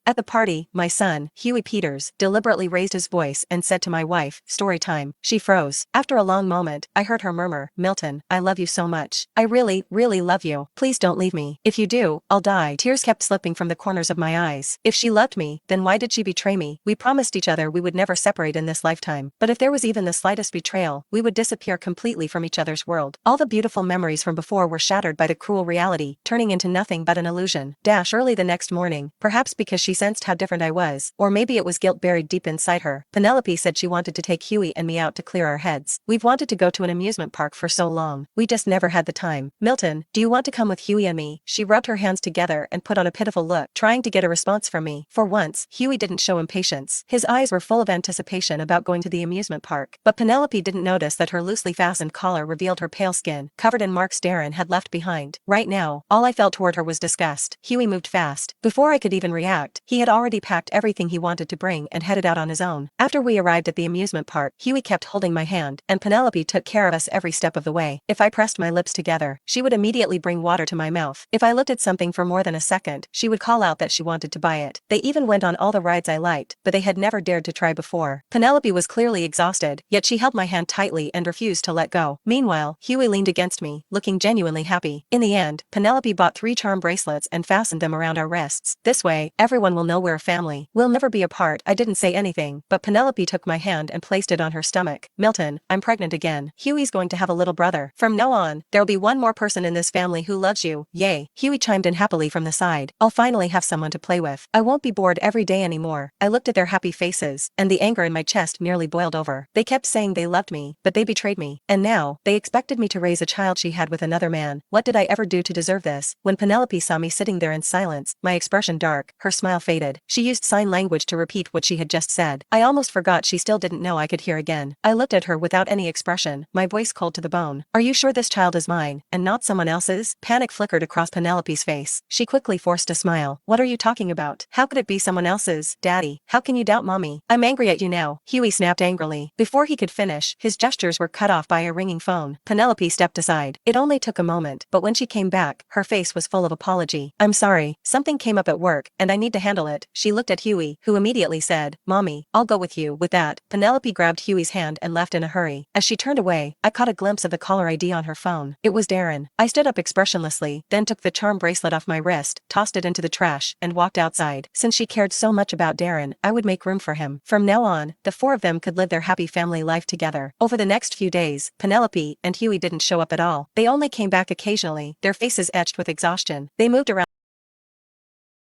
At the party, my son, Huey Peters, deliberately raised his voice and said to my wife, "Story time." She froze. After a long moment, I heard her murmur, "Milton, I love you so much. I really, really love you. Please don't leave me. If you do, I'll die." Tears kept slipping from the corners of my eyes. If she loved me, then why did she betray me? We promised each other we would never separate in this lifetime. But if there was even the slightest betrayal, we would disappear completely from each other's world. All the beautiful memories from before were shattered by the cruel reality, turning into nothing but an illusion. Early the next morning, perhaps because she sensed how different I was, or maybe it was guilt buried deep inside her, Penelope said she wanted to take Huey and me out to clear our heads. We've wanted to go to an amusement park for so long. We just never had the time. Milton, do you want to come with Huey and me? She rubbed her hands together and put on a pitiful look, trying to get a response from me. For once, Huey didn't show impatience. His eyes were full of anticipation about going to the amusement park. But Penelope didn't notice that her loosely fastened collar revealed her pale skin, covered in marks Darren had left behind. Right now, all I felt toward her was disgust. Huey moved fast. Before I could even react, he had already packed everything he wanted to bring and headed out on his own. After we arrived at the amusement park, Huey kept holding my hand, and Penelope took care of us every step of the way. If I pressed my lips together, she would immediately bring water to my mouth. If I looked at something for more than a second, she would call out that she wanted to buy it. They even went on all the rides I liked, but they had never dared to try before. Penelope was clearly exhausted, yet she held my hand tightly and refused to let go. Meanwhile, Huey leaned against me, looking genuinely happy. In the end, Penelope bought 3 charm bracelets and fastened them around our wrists. This way, everyone will know we're a family. We'll never be apart. I didn't say anything, but Penelope took my hand and placed it on her stomach. "Milton, I'm pregnant again. Huey's going to have a little brother. From now on, there'll be one more person in this family who loves you. Yay." Huey chimed in happily from the side. "I'll finally have someone to play with. I won't be bored every day anymore." I looked at their happy faces, and the anger in my chest nearly boiled over. They kept saying they loved me, but they betrayed me. And now, they expected me to raise a child she had with another man. What did I ever do to deserve this? When Penelope saw me sitting there in silence, my expression dark, her smile faded. She used sign language to repeat what she had just said. I almost forgot she still didn't know I could hear again. I looked at her without any expression, my voice cold to the bone. "Are you sure this child is mine, and not someone else's?" Panic flickered across Penelope's face. She quickly forced a smile. "What are you talking about? How could it be someone else's? Daddy, how can you doubt Mommy? I'm angry at you now," Huey snapped angrily. Before he could finish, his gestures were cut off by a ringing phone. Penelope stepped aside. It only took a moment, but when she came back, her face was full of apology. "I'm sorry, something came up at work, and I need to handle it." She looked at Huey, who immediately said, "Mommy, I'll go with you." With that, Penelope grabbed Huey's hand and left in a hurry. As she turned away, I caught a glimpse of the caller ID on her phone. It was Darren. I stood up expressionlessly, then took the charm bracelet off my wrist, tossed it into the trash, and walked outside. Since she cared so much about Darren, I would make room for him. From now on, the 4 of them could live their happy family life together. Over the next few days, Penelope and Huey didn't show up at all. They only came back occasionally, their faces etched with exhaustion. They moved around